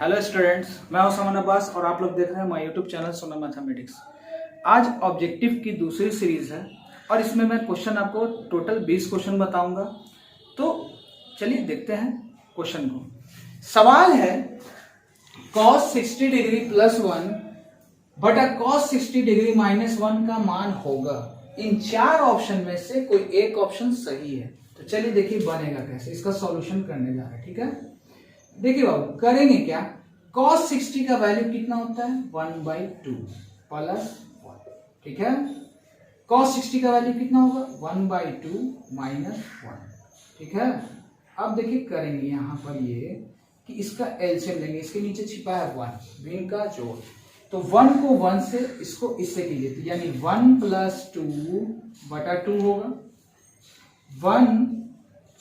Hello students, मैं हूं समन अब्बास और आप लोग देख रहे हैं माय यूट्यूब चैनल सोना मैथमेटिक्स। आज ऑब्जेक्टिव की दूसरी सीरीज है और इसमें मैं क्वेश्चन आपको टोटल 20 क्वेश्चन बताऊंगा। तो चलिए देखते हैं क्वेश्चन को। सवाल है cos 60 डिग्री प्लस 1 बटा cos 60 डिग्री माइनस 1 का मान होगा। इन चार ऑप्शन में से कोई एक ऑप्शन सही है। तो चलिए देखिए बनेगा कैसे, इसका सॉल्यूशन करने जा रहे हैं। ठीक है, देखिए बाबू करेंगे क्या। cos 60 का वैल्यू कितना होता है 1/2 प्लस 1। ठीक है, cos 60 का वैल्यू कितना होगा 1/2 माइनस 1। ठीक है, अब देखिए करेंगे यहाँ पर ये कि इसका एलसीएम लेंगे। इसके नीचे छिपा है 1, भिन्न का जोड़। तो 1 को 1 से, इसको इससे कीजिए, तो यानी 1 प्लस 2 बटा 2 होगा। 1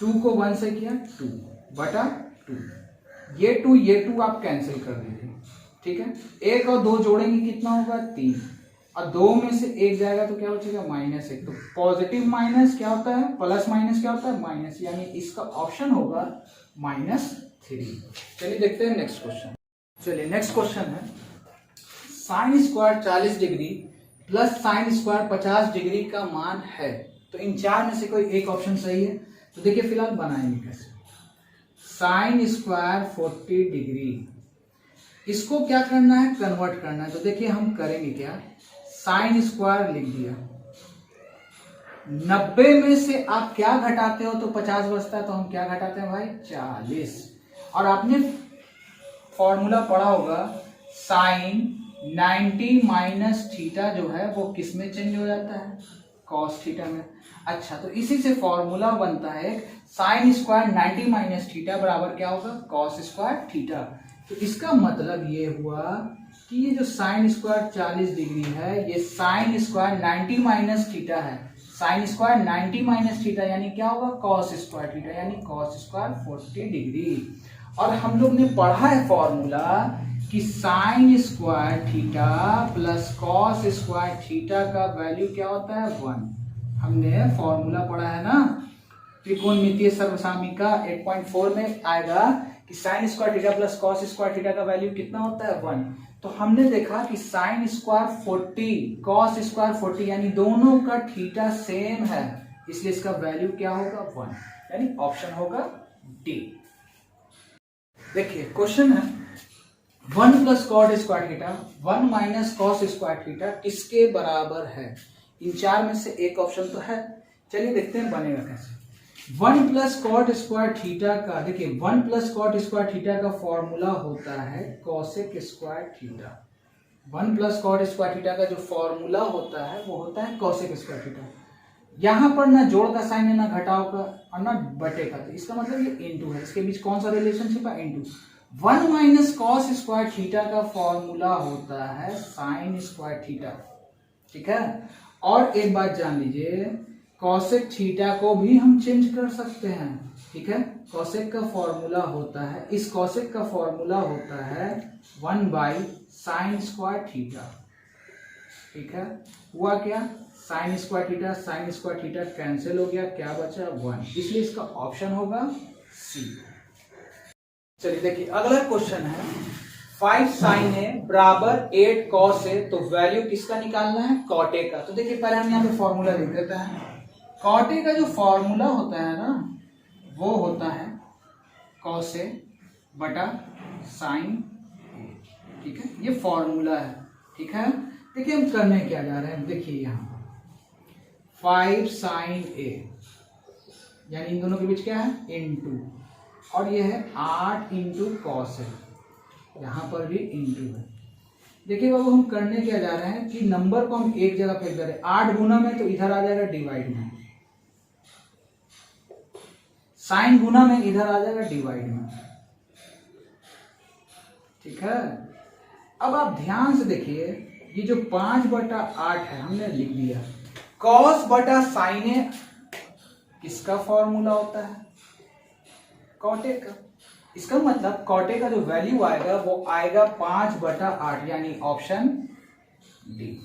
2 को 1 से किया 2 बटा 2। ये 2 आप कैंसिल कर दीजिए। ठीक है, 1 और 2 जोड़ेंगे कितना होगा 3, और 2 में से 1 जाएगा तो क्या बचेगा -1। तो पॉजिटिव माइनस क्या होता है, प्लस माइनस क्या होता है माइनस, यानी इसका ऑप्शन होगा -3। चलिए देखते हैं नेक्स्ट क्वेश्चन। चलिए नेक्स्ट क्वेश्चन है sine square 40 degree plus sine square 50 degree का मान है। तो इन चार में से कोई एक ऑप्शन सही है। तो देखिए फिलहाल बनाएंगे कैसे। साइन स्क्वायर 40 डिग्री, इसको क्या करना है, कन्वर्ट करना है। तो देखिए हम करेंगे क्या, साइन स्क्वायर लिख दिया। 90 में से आप क्या घटाते हो तो 50 बचता है, तो हम क्या घटाते हैं भाई 40। और आपने फॉर्मूला पढ़ा होगा साइन 90 माइनस थीटा जो है वो किस में चेंज हो जाता है, कॉस थीटा में। अच्छा, तो इसी से फॉर्मूला बनता है साइन स्क्वायर 90 माइनस थीटा बराबर क्या होगा कॉस स्क्वायर थीटा। तो इसका मतलब ये हुआ कि ये जो साइन स्क्वायर 40 डिग्री है ये साइन स्क्वायर 90 माइनस थीटा है। साइन स्क्वायर 90 माइनस थीटा यानी क्या होगा कॉस स्क्वायर थीटा, यानी कॉस स्क्वायर 40 डिग्री। और हम लोग ने पढ़ा है फॉर्मूला कि sine square theta plus cos square theta का वैल्यू क्या होता है 1। हमने फॉर्मूला पढ़ा है ना, त्रिकोणमितीय सर्वसामयिका 8.4 में आएगा कि sine square theta plus cos square theta का वैल्यू कितना होता है 1। तो हमने देखा कि साइन स्क्वायर 40 कॉस स्क्वायर 40 यानी दोनों का थीटा सेम है, इसलिए इसका वैल्यू क्या होगा 1, यानी ऑप्शन होगा डी। देखिए क्वेश्चन है 1 plus cot square theta 1 minus cos square theta किसके बराबर है। इन चार में से एक ऑप्शन तो है। चलिए देखते हैं बनेगा कैसे। 1 प्लस कॉट स्क्वायर थीटा का, देखिए 1 प्लस कॉट स्क्वायर थीटा का फॉर्मूला होता है cosec square theta. 1 plus cot square theta का जो फॉर्मूला होता है वो होता है कॉसेक स्क्वायर थीटा। यहां पर ना जोड़ का साइन है, ना घटाव का और ना बटे का, तो इसका मतलब ये इनटू है। इसके बीच कौन सा रिलेशनशिप है, into. 1 minus cos square theta का फॉर्मूला होता है साइन स्क्वायर थीटा। ठीक है, और एक बात जान लीजिए कॉसेक थीटा को भी हम चेंज कर सकते हैं। ठीक है, कॉसेक का फॉर्मूला होता है, इस कॉसेक का फॉर्मूला होता है 1/साइन स्क्वायर थीटा। ठीक है, हुआ क्या, साइन स्क्वायर थीटा कैंसिल हो गया, क्या बचा 1, इसलिए इसका ऑप्शन होगा सी। चलिए देखिए अगला क्वेश्चन है 5 साइन ए बराबर 8 कॉस ए। तो वैल्यू किसका निकालना है, कॉट ए का। तो देखिए पहले हम यहाँ पे फॉर्मूला लिख देते हैं। कॉट ए का जो फॉर्मूला होता है ना वो होता है कॉस ए बटा साइन ए। ठीक है, ये फॉर्मूला है। ठीक है, देखिए हम करने क्या जा रहे हैं, देखिए यहाँ 5 साइन ए यानी इन दोनों के बीच क्या है इनटू, और ये है 8 इंटू कॉस है, यहां पर भी इंटू है। देखिए बाबू हम करने क्या जा रहे हैं कि नंबर को हम एक जगह फेंक दे रहे हैं। 8 गुना में तो इधर आ जाएगा डिवाइड में, साइन गुना में इधर आ जाएगा डिवाइड में। ठीक है, अब आप ध्यान से देखिए ये जो 5/8 है हमने लिख दिया। कॉस बटा साइन ए किसका फॉर्मूला होता है, कॉटे का। इसका मतलब कॉटे का जो वैल्यू आएगा वो आएगा 5/8, यानी ऑप्शन डी।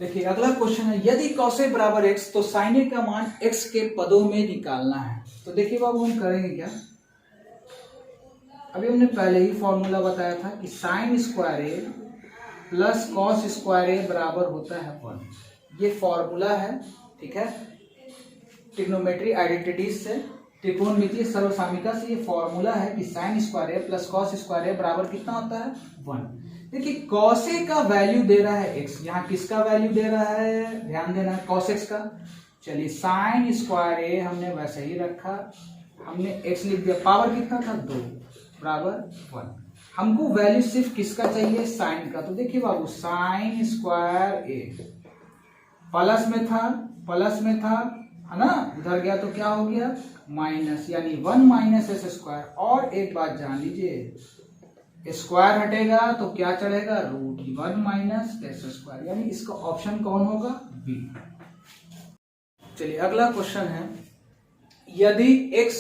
देखिए अगला क्वेश्चन है यदि कॉस ए बराबर x तो साइन ए का मान x के पदों में निकालना है। तो देखिए बाबू हम करेंगे क्या, अभी हमने पहले ही फॉर्मूला बताया था कि साइन स्क्वायर ए प्लस कॉस स्क्वायर ए बराबर होता है 1। ये फॉर्मूला है, ठीक है, ट्रिग्नोमेट्री आइडेंटिटीज से, त्रिकोणमितीय सर्वसामिका से ये फॉर्मूला है कि साइन स्क्वायर ए प्लस कॉस स्क्वायर ए बराबर कितना होता है 1। देखिए कॉस ए का वैल्यू दे रहा है x, यहाँ किसका वैल्यू दे रहा है, ध्यान देना, कॉस एक्स का। चलिए साइन स्क्वायर ए हमने वैसे ही रखा, हमने x लिख दिया, पावर कितना था 2 बराबर 1। हमको वैल्यू सिर्फ किसका चाहिए, साइन का। तो देखिए बाबू साइन स्क्वायर ए प्लस में था है ना, उधर गया तो क्या हो गया माइनस, यानी 1 माइनस एस स्क्वायर। और एक बात जान लीजिए, स्क्वायर हटेगा तो क्या चढ़ेगा √1 माइनस एस स्क्वायर, यानी इसका ऑप्शन कौन होगा, बी। चलिए अगला क्वेश्चन है, यदि x,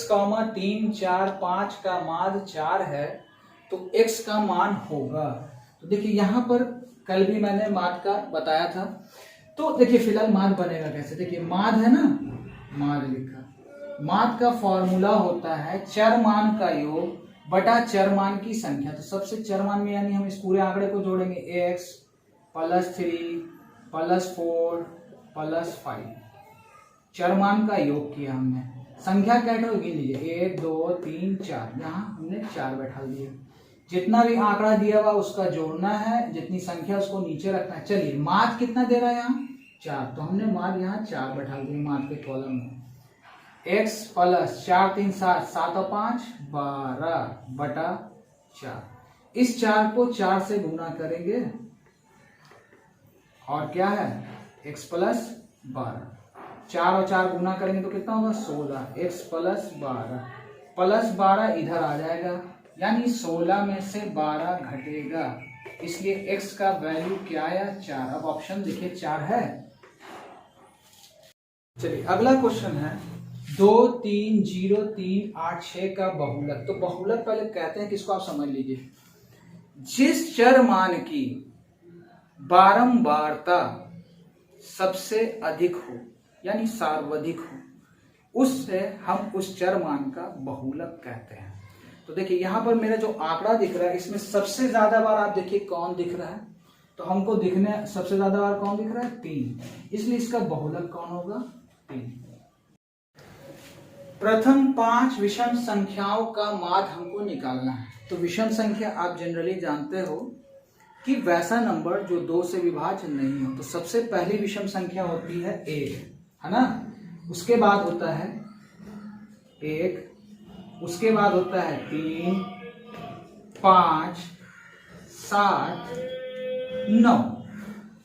3, 4, 5 का मान 4 है तो x का मान होगा। तो देखिए यहाँ पर कल भी मैंने माद का बताया था, तो देखिए फिलहाल माद बनेगा कैसे। देखिए माद है ना, माद लिखा, माद का फॉर्मूला होता है चर मान का योग बटा चर मान की संख्या। तो सबसे चर मान में यानी हम इस पूरे आंकड़े को जोड़ेंगे, x + 3 + 4 + 5, चर मान का योग किया हमने। संख्या कैटेगरी गिन लीजिए, 1 2 3 4, यहाँ हमने 4 बैठा दिए। जितना भी आंकड़ा दिया हुआ उसका जोड़ना है, जितनी संख्या उसको नीचे रखना है। चलिए माद कितना दे रहा है यहाँ 4, तो हमने माद यहाँ 4 बैठा दिए माद के कॉलम में। x + 4 3 7 7 और 5 12 बटा 4। इस 4 को 4 से गुना करेंगे और क्या है x + 12, 4 और 4 गुना करेंगे तो कितना होगा 16, x + 12 इधर आ जाएगा, यानी 16 में से 12 घटेगा, इसलिए x का वैल्यू क्या आया 4। अब ऑप्शन देखिए 4 है। चलिए अगला क्वेश्चन है, 2 3 0 3 8 6 का बहुलक। तो बहुलक पहले कहते हैं किसको, आप समझ लीजिए, जिस चर मान की बारंबारता सबसे अधिक हो यानी सर्वाधिक हो, उससे हम उस चर मान का बहुलक कहते हैं। तो देखिए यहाँ पर मेरा जो आंकड़ा दिख रहा है इसमें सबसे ज्यादा बार आप देखिए कौन दिख रहा है, तो हमको दिखने सबसे ज्यादा बार कौन दिख रहा है 3, इसलिए इसका बहुलक कौन होगा 3। प्रथम 5 विषम संख्याओं का माध्य हमको निकालना है। तो विषम संख्या आप जनरली जानते हो कि वैसा नंबर जो 2 से विभाज्य नहीं हो। तो सबसे पहली विषम संख्या होती है 1, है ना, उसके बाद होता है 1, उसके बाद होता है 3 5 7 9।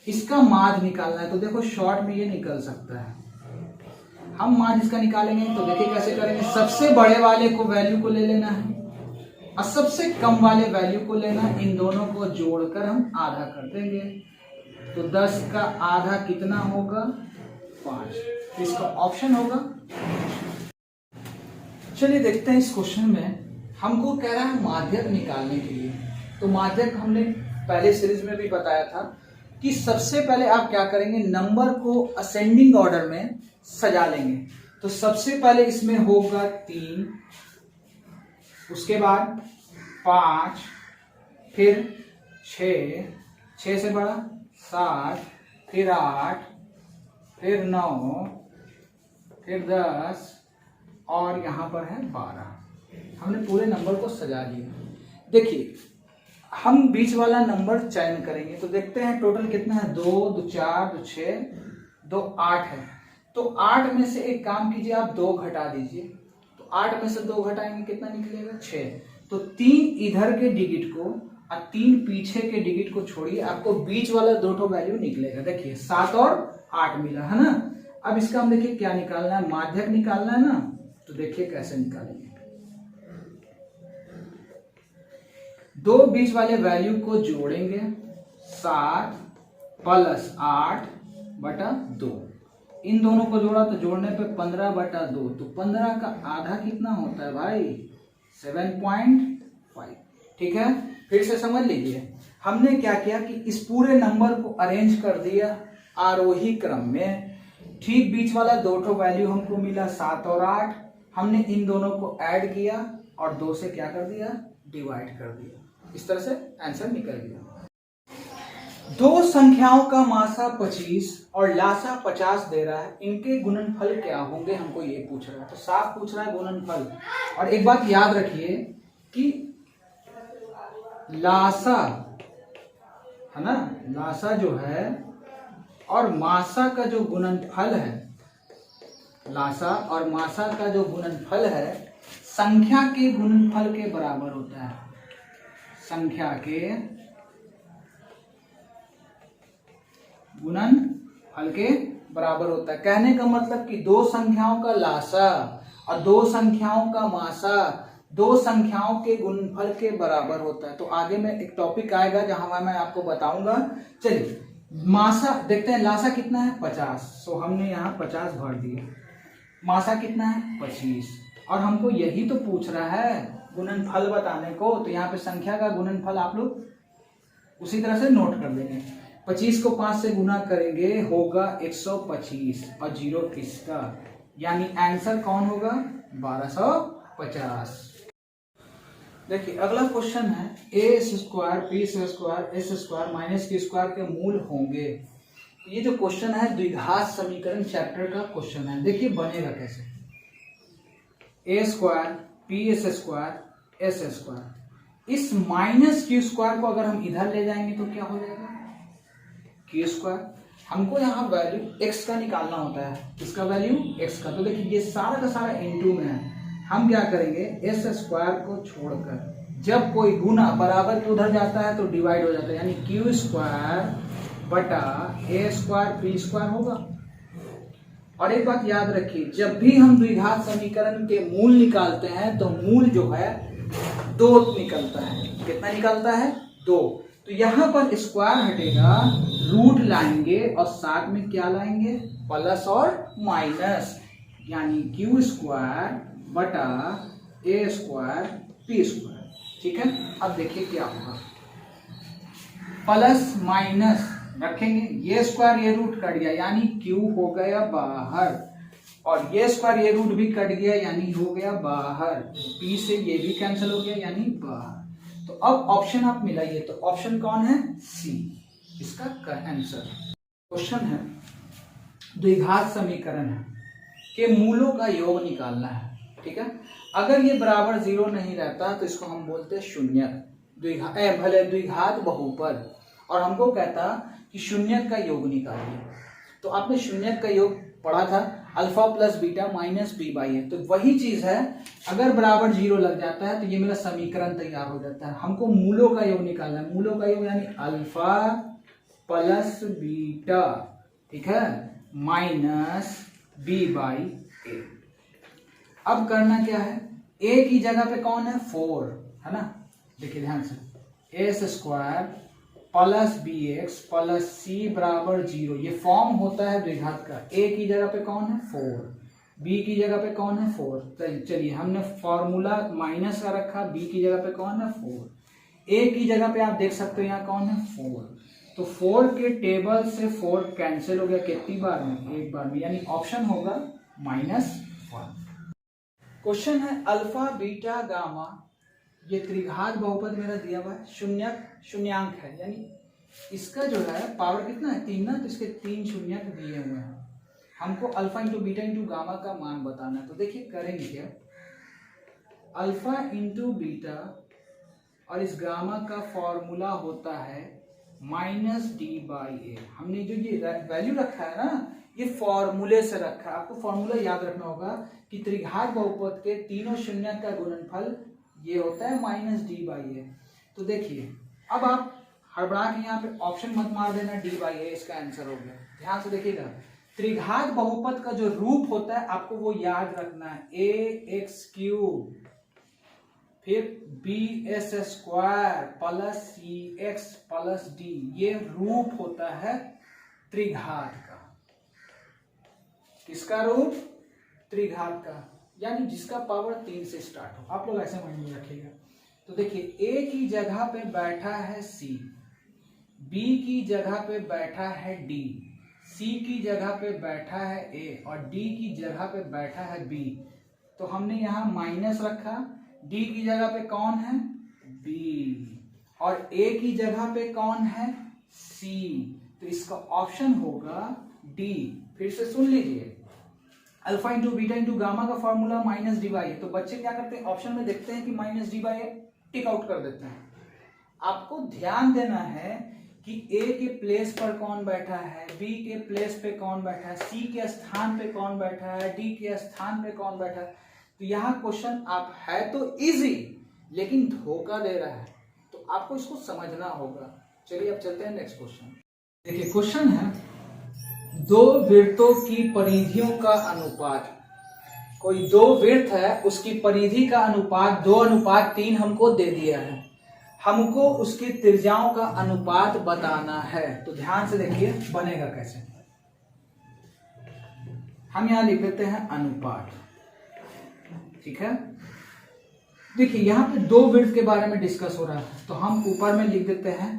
इसका माध्य निकालना है, तो देखो शॉर्ट में ये निकल सकता है। हम माध्य इसका निकालेंगे तो देखिए कैसे करेंगे, सबसे बड़े वाले को वैल्यू को ले लेना है और सबसे कम वाले वैल्यू को लेना है, इन दोनों को जोड़कर हम आधा कर देंगे। तो 10 का आधा कितना होगा 5, तो इसका ऑप्शन होगा। चलिए देखते हैं इस क्वेश्चन में हमको कह रहा है माध्यक निकालने के लिए। तो माध्यक हमने पहले सीरीज में भी बताया था कि सबसे पहले आप क्या करेंगे, नंबर को असेंडिंग ऑर्डर में सजा लेंगे। तो सबसे पहले इसमें होगा 3, उसके बाद 5, फिर 6 से बड़ा 7, फिर 8, फिर 9, फिर 10 और यहाँ पर है 12। हमने पूरे नंबर को सजा लिया। देखिए हम बीच वाला नंबर चयन करेंगे, तो देखते हैं टोटल कितना है, 2 2 4 2 6 2 8 है। तो 8 में से एक काम कीजिए, आप 2 घटा दीजिए। तो 8 में से 2 घटाएंगे कितना निकलेगा 6। तो 3 इधर के डिजिट को और 3 पीछे के डिजिट को छोड़िए, आपको बीच वाला 2 वैल्यू निकलेगा। देखिए 7 और 8 मिला है ना। अब इसका हम देखिए क्या निकालना है, माध्यक निकालना है ना। तो देखिए कैसे निकालेंगे, 2 बीच वाले वैल्यू को जोड़ेंगे, 7 + 8 बटा 2। इन दोनों को जोड़ा तो जोड़ने पे 15 बटा 2। तो 15 का आधा कितना होता है भाई 7.5। ठीक है, फिर से समझ लीजिए, हमने क्या किया कि इस पूरे नंबर को अरेंज कर दिया आरोही क्रम में। ठीक बीच वाला 2 वैल्यू हमको मिला 7 और 8, हमने इन दोनों को ऐड किया और 2 से क्या कर दिया डिवाइड कर दिया। इस तरह से आंसर निकल गया। दो संख्याओं का मासा 25 और लासा 50 दे रहा है, इनके गुणनफल क्या होंगे, हमको ये पूछ रहा है। तो साफ पूछ रहा है गुणनफल। और एक बात याद रखिए कि लासा है ना, लासा जो है और मासा का जो गुणनफल है, लासा और मासा का जो गुणनफल है संख्या के गुणनफल के बराबर होता है। संख्या के गुणनफल के बराबर होता है। कहने का मतलब कि दो संख्याओं का लासा और दो संख्याओं का मासा दो संख्याओं के गुणनफल के बराबर होता है। तो आगे में एक टॉपिक आएगा जहां मैं आपको बताऊंगा। चलिए मासा देखते हैं, लासा कितना है 50, सो हमने यहाँ 50 भर दिया। मासा कितना है 25 और हमको यही तो पूछ रहा है गुणनफल बताने को। तो यहाँ पे संख्या का गुणनफल आप लोग उसी तरह से नोट कर लेंगे। 25 को 5 से गुना करेंगे होगा 125 और 0 इसका, यानी आंसर कौन होगा 1250। देखिए अगला क्वेश्चन है a square B square S square minus q square के मूल होंगे। ये जो क्वेश्चन है द्विघात समीकरण चैप्टर का क्वेश्चन है। देखिए बनेगा कैसे, a square P S square S square, इस माइनस q स्क्वायर को अगर हम इधर ले जाएंगे तो क्या हो जाएगा q स्क्वायर। हमको यहाँ वैल्यू x का निकालना होता है, इसका वैल्यू x का। तो देखिए ये सारा का सारा इनटू में है। हम क्या करेंगे एस स्क्वायर को छोड़कर जब कोई गुना बराबर के उधर जाता है तो डिवाइड हो जाता है, यानी q स्क्वायर बटा a स्क्वायर पी स्क्वायर होगा। और एक बात याद रखिए, जब भी हम द्विघात समीकरण के मूल निकालते हैं तो मूल जो है 2 निकलता है। कितना निकलता है 2। तो यहाँ पर स्क्वायर हटेगा, रूट लाएंगे और साथ में क्या लाएंगे प्लस और माइनस, यानी q स्क्वायर बटा a स्क्वायर पी स्क्वायर। ठीक है, अब देखिए क्या होगा, प्लस माइनस रखेंगे, ये स्क्वायर ये रूट कट गया यानी q हो गया बाहर, और ये स्क्वायर ये रूट भी कट गया यानी हो गया बाहर, p से ये भी कैंसिल हो गया यानी बाहर। तो अब ऑप्शन आप मिलाइए, तो ऑप्शन कौन है सी इसका आंसर। क्वेश्चन है द्विघात समीकरण है के मूलों का योग निकालना है। ठीक है, अगर ये बराबर 0 नहीं रहता तो इसको हम बोलते हैं शून्यक। भले द्विघात बहुपद और हमको कहता कि शून्यक का योग निकालिए। तो आपने शून्यक का योग पढ़ा था, alpha plus beta minus b by a. तो वही चीज है, अगर बराबर 0 लग जाता है तो ये मेरा समीकरण तैयार हो जाता है। हमको मूलों का योग निकालना है। मूलों का योग यानी अल्फा प्लस बीटा, ठीक है, माइनस बी बाई ए। अब करना क्या है, ए की जगह पे कौन है 4 है ना। देखिए ध्यान से, s square plus b x plus c बराबर 0, ये फॉर्म होता है द्विघात का। ए की जगह पे कौन है 4, बी की जगह पे कौन है 4। चलिए हमने फॉर्मूला माइनस का रखा, बी की जगह पे कौन है 4, ए की जगह पे आप देख सकते हो यहाँ कौन है 4। तो 4 के टेबल से 4 कैंसिल हो गया, कितनी बार में एक बार में, यानी ऑप्शन होगा -1। क्वेश्चन है अल्फा बीटा गामा, ये त्रिघात बहुपद मेरा दिया हुआ है, शून्यांक है, यानी इसका जो है पावर कितना है 3 ना, तो इसके 3 शून्यक दिए हुए हैं। हमको alpha into beta into gamma का मान बताना है। तो देखिए करेंगे क्या, अल्फा इंटू बीटा और इस गामा का फॉर्मूला होता है -d/a। हमने जो ये वैल्यू रखा है ना, ये फॉर्मूले से रखा है। आपको फॉर्मूला याद रखना होगा कि त्रिघात बहुपद के तीनों शून्यक का गुणनफल ये होता है -d/a। तो देखिए अब आप हड़बड़ा के यहाँ पे ऑप्शन मत मार देना, d/a इसका आंसर हो गया। ध्यान से देखिएगा, त्रिघात बहुपद का जो रूप होता है आपको वो याद रखना है, ax³ फिर bs square plus cx plus d, ये रूप होता है त्रिघात का। किसका रूप, त्रिघात का, यानी जिसका पावर 3 से स्टार्ट हो। आप लोग ऐसे माइंड में रखिएगा। तो देखिए a की जगह पे बैठा है c, b की जगह पे बैठा है d, c की जगह पे बैठा है a और d की जगह पे बैठा है b। तो हमने यहाँ माइनस रखा, d की जगह पे कौन है बी, और ए की जगह पे कौन है, सी, तो इसका ऑप्शन होगा डी। फिर से सुन लीजिए, alpha into beta into gamma का फॉर्मूला माइनस डी बाई है, तो बच्चे क्या करते हैं, ऑप्शन में देखते हैं कि माइनस डी बाई है, टिक आउट कर देते हैं। आपको ध्यान देना है कि ए के प्लेस पर कौन बैठा है, बी के प्लेस पे कौन बैठा है, सी के स्थान पे कौन बैठा है, डी के स्थान पे कौन बैठा है। तो यहाँ क्वेश्चन आप है तो इजी, लेकिन धोखा दे रहा है, तो आपको इसको समझना होगा। चलिए अब चलते हैं नेक्स्ट क्वेश्चन। देखिए क्वेश्चन है, दो वृत्तों की परिधियों का अनुपात, कोई दो वृत्त है उसकी परिधि का अनुपात 2:3 हमको दे दिया है, हमको उसकी त्रिज्याओं का अनुपात बताना है। तो ध्यान से देखिए बनेगा कैसे। हम यहां लिख देते हैं अनुपात, ठीक है। देखिए यहां पे दो वृत्त के बारे में डिस्कस हो रहा है, तो हम ऊपर में लिख देते हैं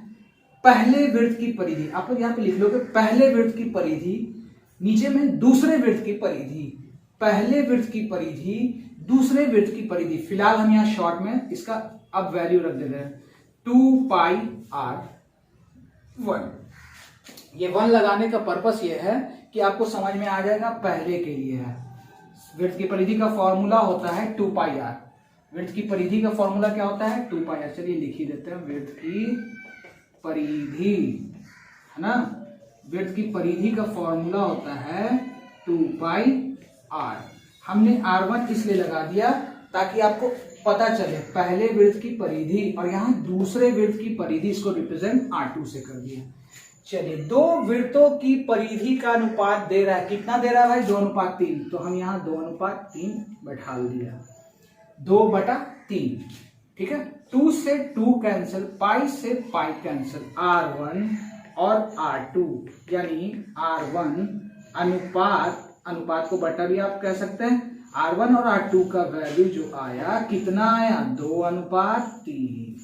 पहले वृत्त की परिधि। आप लोग यहां पे लिख लोगे पहले वृत्त की परिधि, नीचे में दूसरे वृत्त की परिधि, पहले वृत्त की परिधि, दूसरे वृत्त की परिधि। फिलहाल हम यहां शॉर्ट में इसका अब वैल्यू रख देते हैं 2πr1। ये 1 लगाने का पर्पस ये है कि आपको समझ में आ जाएगा, पहले के लिए है। वृत्त की परिधि का फॉर्मूला होता है 2πr। वृत्त की परिधि का फॉर्मूला क्या होता है, 2πr। चलिए लिख ही देते हैं, वृत्त की परिधि, है ना, वृत्त की परिधि का फॉर्मूला होता है 2πr। हमने r1 इसलिए लगा दिया ताकि आपको पता चले पहले वृत्त की परिधि, और यहां दूसरे वृत्त की परिधि, इसको रिप्रेजेंट r2 से कर दिया। चलिए दो वृत्तों की परिधि का अनुपात दे रहा है, कितना दे रहा है भाई, 2:3। तो हम यहाँ 2:3 बैठा दिया, 2/3, ठीक है। 2 से 2 कैंसिल, पाई से पाई कैंसिल, r1 और r2, यानी r1 अनुपात को बटा भी आप कह सकते हैं। R1 और R2 का वैल्यू जो आया, कितना आया, 2:3,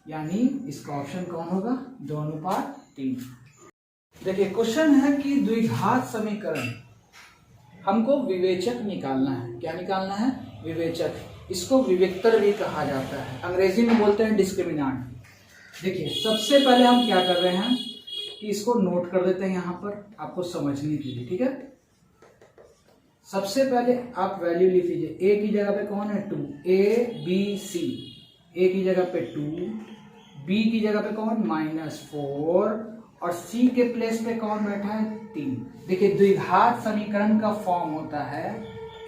यानी इसका ऑप्शन कौन होगा, 2:3। देखिए क्वेश्चन है कि द्विघात समीकरण, हमको विवेचक निकालना है। क्या निकालना है, विवेचक। इसको विवेक्तर भी कहा जाता है, अंग्रेजी में बोलते हैं डिस्क्रिमिनांट। देखिए सबसे पहले हम क्या कर रहे हैं कि इसको नोट कर देते हैं यहाँ पर आपको समझने के लिए, ठीक है। सबसे पहले आप वैल्यू लिख लीजिए, ए की जगह पे कौन है, 2, ABC, ए की जगह पे 2, बी की जगह पे कौन, -4, और सी के प्लेस पे कौन बैठा है, 3। देखिए द्विघात समीकरण का फॉर्म होता है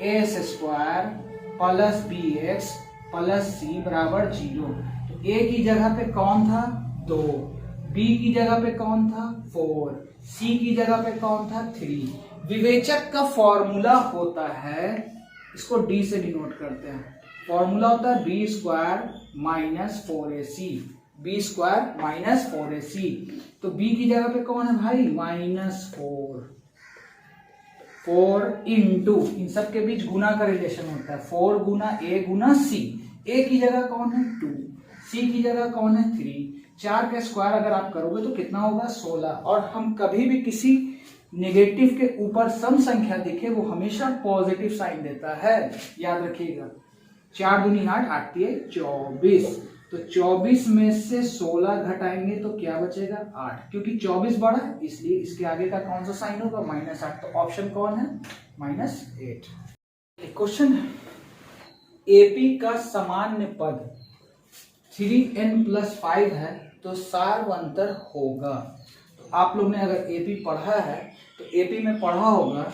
a² + bx + c = 0। तो a की जगह पे कौन था, 2, b की जगह पे कौन था, 4, c की जगह पे कौन था, 3। विवेचक का फॉर्मूला होता है, इसको d से डिनोट करते हैं, फॉर्मूला होता है b² - 4ac, b² - 4ac। तो b की जगह पे कौन है भाई, -4, 4 इंटू, इन सब के बीच गुना का रिलेशन होता है, 4 गुना a गुना c। a की जगह कौन है, 2, c की जगह कौन है, 3। 4 का स्क्वायर अगर आप करोगे तो कितना होगा, 16। और हम कभी भी किसी नेगेटिव के ऊपर सम संख्या दिखे वो हमेशा पॉजिटिव साइन देता है, याद रखिएगा। 4 दूनी 8, 8 तिये 24। तो 24 में से 16 घटाएंगे तो क्या बचेगा, 8, क्योंकि 24 बड़ा है इसलिए इसके आगे का कौन सा साइन होगा, -8। तो ऑप्शन कौन है, -8। क्वेश्चन है, एपी का सामान्य पद 3n+5 है तो सारवंतर होगा। तो आप लोग ने अगर एपी पढ़ा है तो एपी में पढ़ा होगा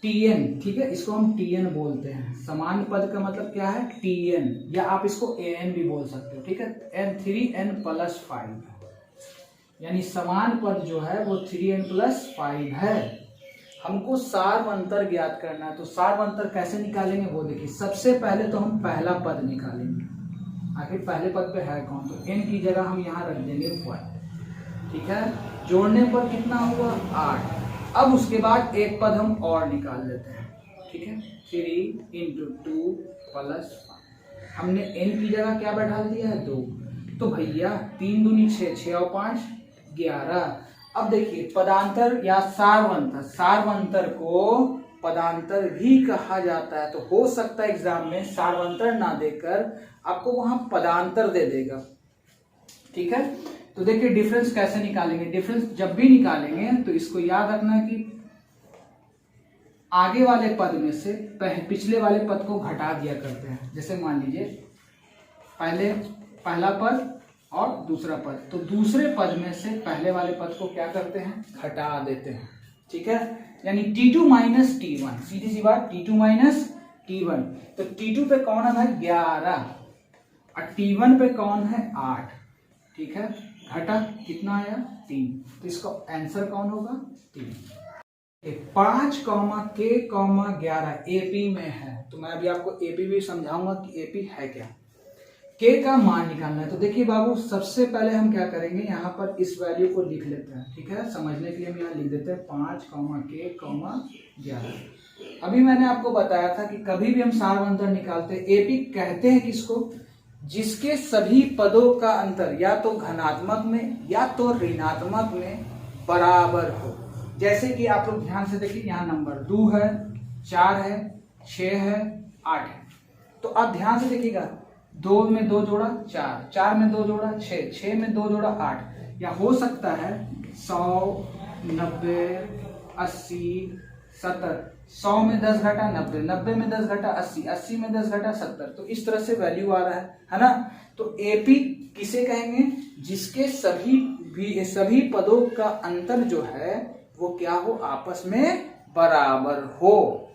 tn, ठीक है, इसको हम tn बोलते हैं। सामान्य पद का मतलब क्या है, tn, या आप इसको an भी बोल सकते हो, ठीक है। 3n+5, यानी समान पद जो है वो 3n+5 है। हमको सारवंतर ज्ञात करना है, तो सारवंतर कैसे निकालेंगे वो देखिए। सबसे पहले तो हम पहला पद निकालेंगे, आखिर पहले पद पे है कौन, तो n की जगह हम यहाँ रख देंगे 1, ठीक है। जोड़ने पर कितना हुआ, 8। अब उसके बाद एक पद हम और निकाल लेते हैं, ठीक है। 3 × 2 + 5, हमने n की जगह क्या बैठा दिया है, 2। तो भैया 3 दूनी 6, 6 और 5 11। अब देखिए पदांतर या सारवंतर, सारवंतर को पदांतर भी कहा जाता है। तो हो सकता है एग्जाम में सारवंतर ना देकर आपको वहां पदांतर दे देगा। ठीक है। तो देखिए डिफरेंस कैसे निकालेंगे। डिफरेंस जब भी निकालेंगे तो इसको याद रखना कि आगे वाले पद में से पिछले वाले पद को घटा दिया करते हैं। जैसे मान लीजिए पहला पद और दूसरा पद, तो दूसरे पद में से पहले वाले पद को क्या करते हैं, घटा देते हैं। ठीक है, यानी T2 माइनस T1, सीधी सी बात, T2 माइनस T1। तो T2 पे कौन है भाई 11 और T1 पे कौन है 8। ठीक है, घटा कितना आया 3, तो इसका आंसर कौन होगा 3। 5 K 11 एपी में है। तो मैं अभी आपको एपी भी समझाऊंगा कि एपी है क्या। के का मान निकालना है। तो देखिए बाबू सबसे पहले हम क्या करेंगे, यहाँ पर इस वैल्यू को लिख लेते हैं। ठीक है, समझने के लिए हम यहाँ लिख देते हैं 5 K 11। अभी मैंने आपको बताया था कि कभी भी हम सारवंतर निकालते हैं, एपी कहते हैं किसको, जिसके सभी पदों का अंतर या तो धनात्मक में या तो ऋणात्मक में बराबर हो। जैसे कि आप लोग ध्यान से देखिए, यहाँ नंबर 2 है, 4 है, 6 है, 8 है। तो आप ध्यान से देखिएगा, 2 में 2 जोड़ा 4, 4 में 2 जोड़ा 6, 6 में 2 जोड़ा 8, या हो सकता है 100, 90, 80, 70, 100 में 10 घटा 90, 90 में 10 घटा 80, 80 में 10 घटा 70। तो इस तरह से वैल्यू आ रहा है ना। तो एपी किसे कहेंगे, जिसके सभी पदों का अंतर जो है वो क्या हो, आपस में बराबर हो।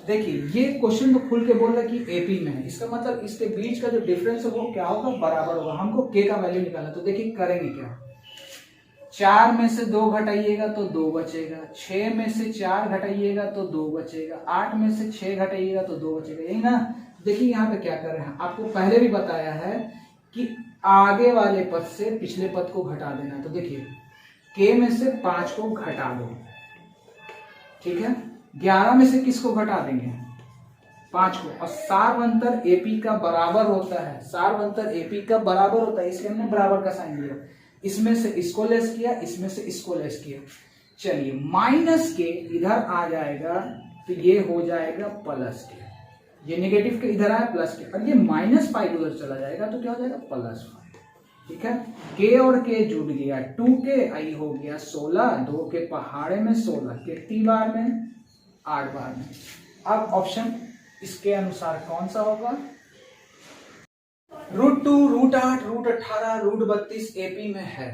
देखिए ये क्वेश्चन तो खुल के बोल रहा है कि एपी में है, इसका मतलब इसके बीच का जो डिफरेंस है वो क्या होगा, बराबर होगा। हमको के का वैल्यू निकालना। तो देखिए करेंगे क्या, 4 में से 2 घटाइएगा तो 2 बचेगा, 6 में से 4 घटाइएगा तो 2 बचेगा, 8 में से 6 घटाइएगा तो 2 बचेगा, यही ना। देखिए यहाँ पे क्या कर रहे हैं, आपको पहले भी बताया है कि आगे वाले पद से पिछले पद को घटा देना। तो देखिए के में से 5 को घटा दो। ठीक है, 11 में से किसको घटा देंगे, 5 को। और सारवंतर एपी का बराबर होता है, सारवंतर एपी का बराबर होता है, इसलिए हमने बराबर का साइन दिया। इसमें से इसको लेस किया, इसमें से इसको लेस किया। चलिए माइनस के इधर आ जाएगा तो ये हो जाएगा प्लस के, ये नेगेटिव के इधर आया प्लस के, और ये माइनस फाइव उधर चला जाएगा तो क्या हो जाएगा प्लस 5। ठीक है, के और के जुड़ गया, 2k आई हो गया 16, 2 के पहाड़े में 16, कितनी बार में 8 बार में। अब ऑप्शन इसके अनुसार कौन सा होगा, √2, √8, √18, √32 एपी में है।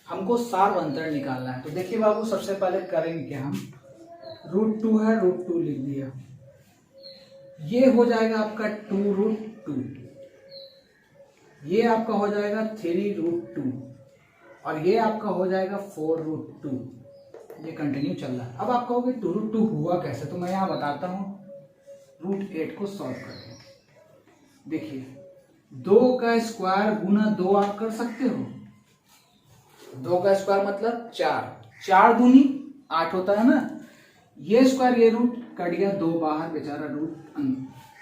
हमको सारवंतर निकालना है। तो देखिए बाबू सबसे पहले करेंगे क्या, हम √2 है, √2 लिख दिया, ये हो जाएगा आपका 2√2, ये आपका हो जाएगा 3√2 और ये आपका हो जाएगा 4√2। ये कंटिन्यू चल रहा है। अब आप कहोगे 2√2 हुआ कैसे, तो मैं यहाँ बताता हूँ। √8 को सॉल्व करके देखिए, 2 का स्क्वायर गुना 2 आप कर सकते हो। 2 का स्क्वायर मतलब 4, 4 दूनी 8 होता है ना। ये स्क्वायर ये रूट कट गया, 2 बाहर, बेचारा रूट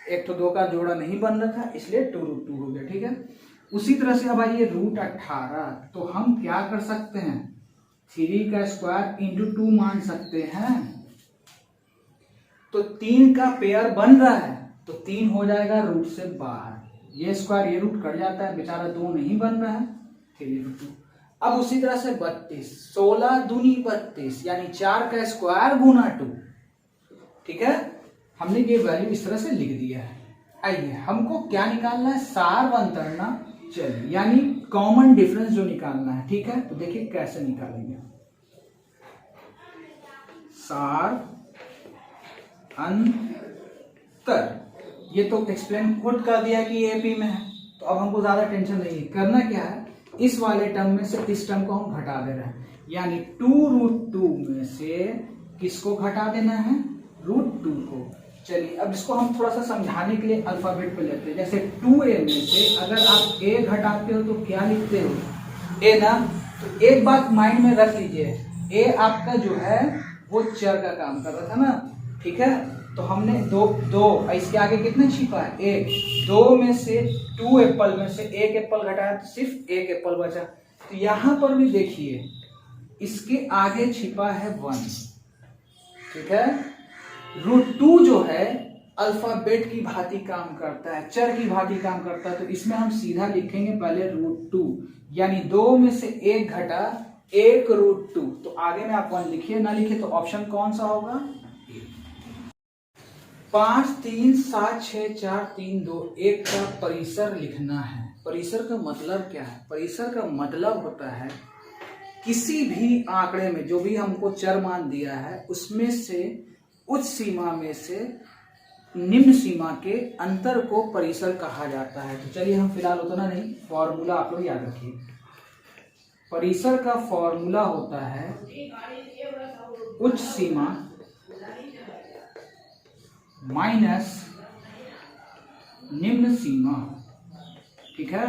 एक तो 2 का जोड़ा नहीं बन रहा था, इसलिए 2√2 हो गया। ठीक है, उसी तरह से अब आइए √18, तो हम क्या कर सकते हैं, 3 का स्क्वायर इंटू 2 मान सकते हैं। तो 3 का पेयर बन रहा है तो 3 हो जाएगा रूट से बाहर, ये स्क्वायर ये रूट कट जाता है, बेचारा 2 नहीं बन रहा है, 3√2। अब उसी तरह से 32, 16 दूनी 32, यानी 4 का स्क्वायर गुना 2। ठीक है, हमने ये वैल्यू इस तरह से लिख दिया है। आइए हमको क्या निकालना है, सारवंतर ना। चलिए, यानी कॉमन डिफरेंस जो निकालना है। ठीक है, तो देखिए कैसे निकालेंगे, सार अंतर, ये तो एक्सप्लेन खुद कर दिया कि एपी में है, तो अब हमको ज्यादा टेंशन नहीं है। करना क्या है, इस वाले टर्म में से इस टर्म को हम घटा दे रहे हैं, यानी 2√2 में से किसको घटा देना है, √2 को। चलिए अब इसको हम थोड़ा सा समझाने के लिए अल्फाबेट पे लेते हैं। जैसे 2a में से अगर आप a घटाते हो तो क्या लिखते हो, a ना। तो एक बात माइंड में रख लीजिए, a आपका जो है वो चर का काम कर रहा था ना। ठीक है, तो हमने दो इसके आगे कितना छिपा है, 1, 2 में से 2 एप्पल में से 1 एप्पल घटाया तो सिर्फ 1 एप्पल बचा। तो यहां पर भी देखिए इसके आगे छिपा है 1। ठीक है, √2 जो है अल्फाबेट की भांति काम करता है, चर की भांति काम करता है, तो इसमें हम सीधा लिखेंगे पहले √2, यानी 2 में से 1 घटा 1 √2। तो आगे में आप 1 लिखिए, ना लिखिए तो ऑप्शन कौन सा होगा? 5 3 7 6 4 3 2 1 का परिसर लिखना है। परिसर का मतलब क्या है? परिसर का मतलब होता है किसी भी आंकड़े में जो भी हमको चर मान दिया है उसमें से उच्च सीमा में से निम्न सीमा के अंतर को परिसर कहा जाता है। तो चलिए हम फिलहाल उतना नहीं, फॉर्मूला आप लोग याद रखिए। परिसर का फॉर्मूला होता है उच्च सीमा माइनस निम्न सीमा। ठीक है,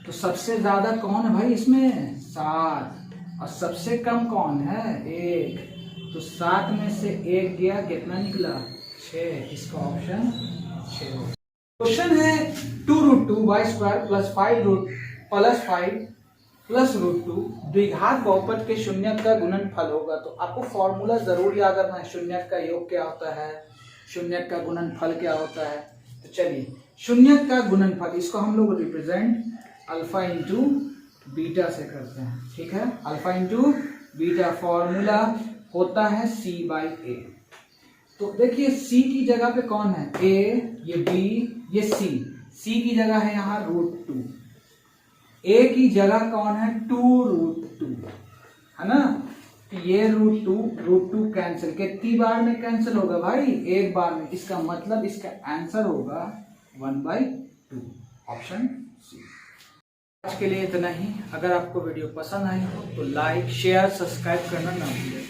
तो सबसे ज्यादा कौन है भाई इसमें? 7, और सबसे कम कौन है? 1। तो 7 में से 1 गया, कितना निकला? 6। इसका ऑप्शन 6 हो। क्वेश्चन है 2√2y² प्लस 5 प्लस √2 द्विघात बहुपद के शून्यक का गुणनफल होगा। तो आपको फॉर्मूला जरूर याद रखना है, शून्यक का योग क्या होता है, शून्यक का गुणनफल क्या होता है। तो चलिए शून्यक का गुणनफल, इसको हम लोग रिप्रेजेंट अल्फा इंटू बीटा से करते हैं। ठीक है, अल्फा इंटू बीटा फॉर्मूला होता है C/A। तो देखिए C की जगह पे कौन है? A, ये B, ये C की जगह है यहाँ √2, A की जगह कौन है? 2√2, है ना। तो ये √2 कैंसिल, कितनी बार में कैंसिल होगा भाई? 1 बार में। इसका मतलब इसका आंसर होगा 1/2, ऑप्शन C। आज के लिए इतना ही। अगर आपको वीडियो पसंद आई हो तो लाइक शेयर सब्सक्राइब करना ना भूलें।